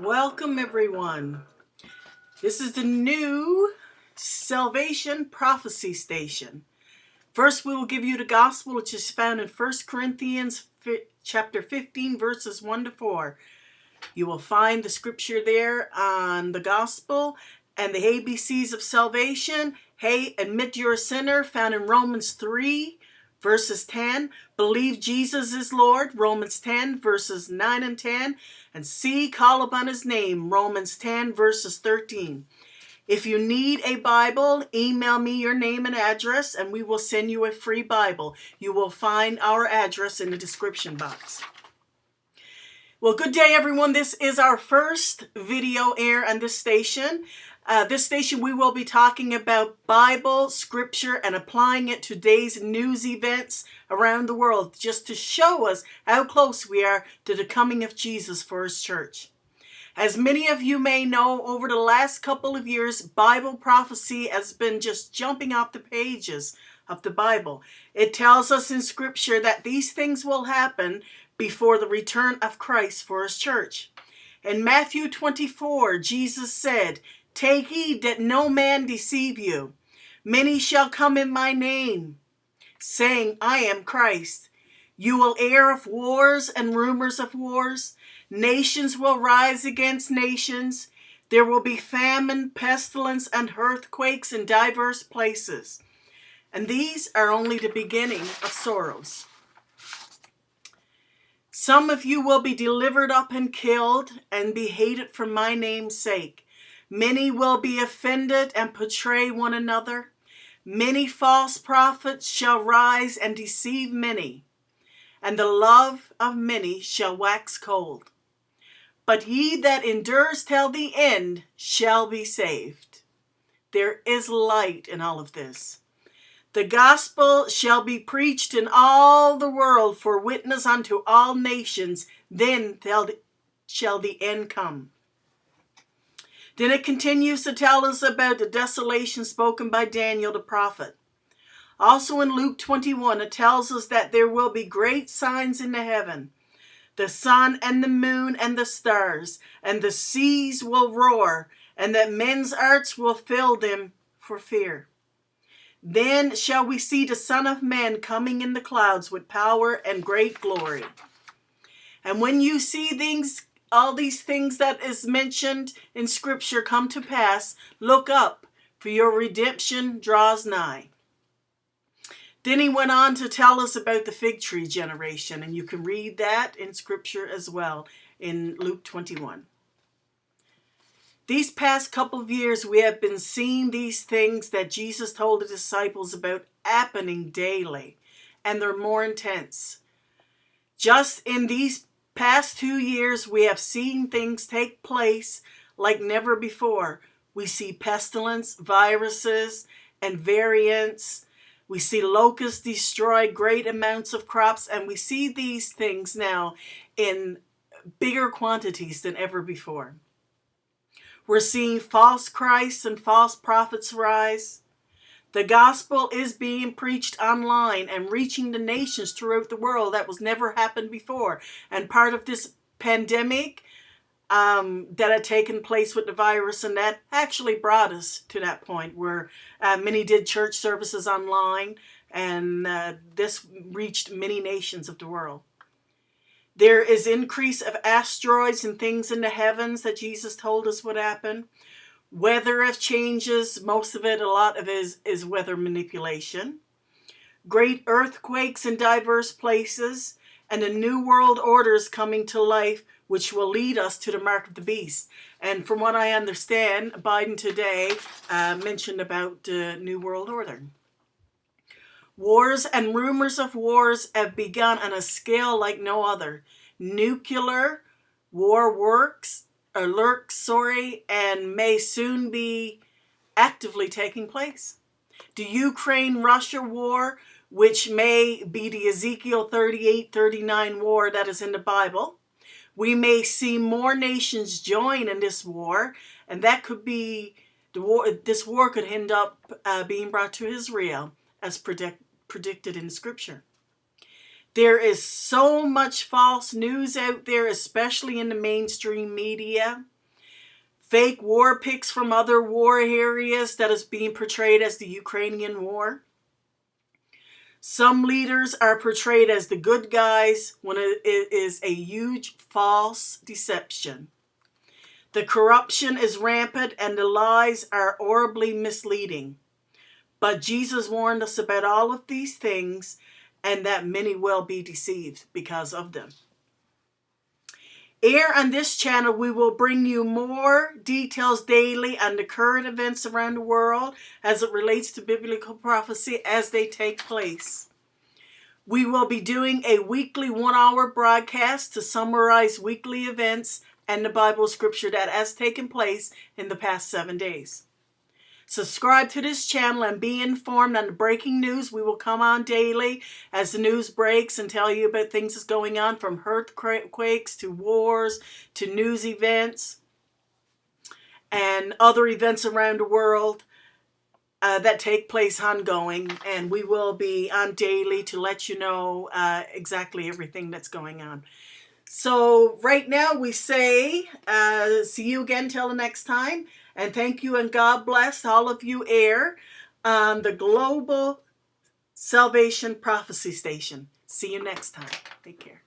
Welcome, everyone. This is the new Salvation Prophecy Station. First, we will give you the gospel, which is found in 1 Corinthians chapter 15, verses 1 to 4. You will find the scripture there on the gospel and the ABCs of salvation. Hey, admit you're a sinner, found in Romans 3, verses 10. Believe Jesus is Lord, Romans 10, verses 9 and 10. And C, call upon his name, Romans 10, verses 13. If you need a Bible, email me your name and address, and we will send you a free Bible. You will find our address in the description box. Well, good day, everyone. This is our first video air on this station. This station, we will be talking about Bible, Scripture, and applying it to today's news events around the world, just to show us how close we are to the coming of Jesus for his church. As many of you may know, over the last couple of years, Bible prophecy has been just jumping off the pages of the Bible. It tells us in Scripture that these things will happen before the return of Christ for his church. In Matthew 24, Jesus said, "Take heed that no man deceive you. Many shall come in my name, saying, I am Christ. You will hear of wars and rumors of wars. Nations will rise against nations. There will be famine, pestilence, and earthquakes in diverse places. And these are only the beginning of sorrows. Some of you will be delivered up and killed and be hated for my name's sake. Many will be offended and betray one another. Many false prophets shall rise and deceive many, and the love of many shall wax cold. But he that endures till the end shall be saved." There is light in all of this. "The gospel shall be preached in all the world for witness unto all nations, then shall the end come." Then it continues to tell us about the desolation spoken by Daniel the prophet. Also in Luke 21, it tells us that there will be great signs in the heaven. The sun and the moon and the stars, and the seas will roar, and that men's hearts will fill them for fear. Then shall we see the Son of Man coming in the clouds with power and great glory. And when you see all these things that is mentioned in Scripture come to pass, look up, for your redemption draws nigh. Then he went on to tell us about the fig tree generation, and you can read that in Scripture as well in Luke 21. These past couple of years, we have been seeing these things that Jesus told the disciples about happening daily, and they're more intense. Just in these past 2 years, we have seen things take place like never before. We see pestilence, viruses, and variants. We see locusts destroy great amounts of crops, and we see these things now in bigger quantities than ever before. We're seeing false Christs and false prophets rise. The gospel is being preached online and reaching the nations throughout the world. That was never happened before. And part of this pandemic that had taken place with the virus, and that actually brought us to that point where many did church services online, and this reached many nations of the world. There is increase of asteroids and things in the heavens that Jesus told us would happen. Weather of changes, most of it, a lot of it is weather manipulation. Great earthquakes in diverse places, and a new world order is coming to life, which will lead us to the mark of the beast. And from what I understand, Biden today mentioned about the new world order. Wars and rumors of wars have begun on a scale like no other. Nuclear war lurks, and may soon be actively taking place. The Ukraine-Russia war, which may be the Ezekiel 38-39 war that is in the Bible. We may see more nations join in this war, and that could be this war could end up being brought to Israel as predicted in Scripture. There is so much false news out there, especially in the mainstream media. Fake war pics from other war areas that is being portrayed as the Ukrainian war. Some leaders are portrayed as the good guys when it is a huge false deception. The corruption is rampant and the lies are horribly misleading. But Jesus warned us about all of these things and that many will be deceived because of them. Here on this channel, we will bring you more details daily on the current events around the world as it relates to biblical prophecy as they take place. We will be doing a weekly 1-hour broadcast to summarize weekly events and the Bible scripture that has taken place in the past 7 days. Subscribe to this channel and be informed on the breaking news. We will come on daily as the news breaks and tell you about things that's going on, from earthquakes to wars to news events and other events around the world that take place ongoing. And we will be on daily to let you know exactly everything that's going on. So right now we say see you again till the next time. And thank you and God bless all of you here on the Global Salvation Prophecy Station. See you next time. Take care.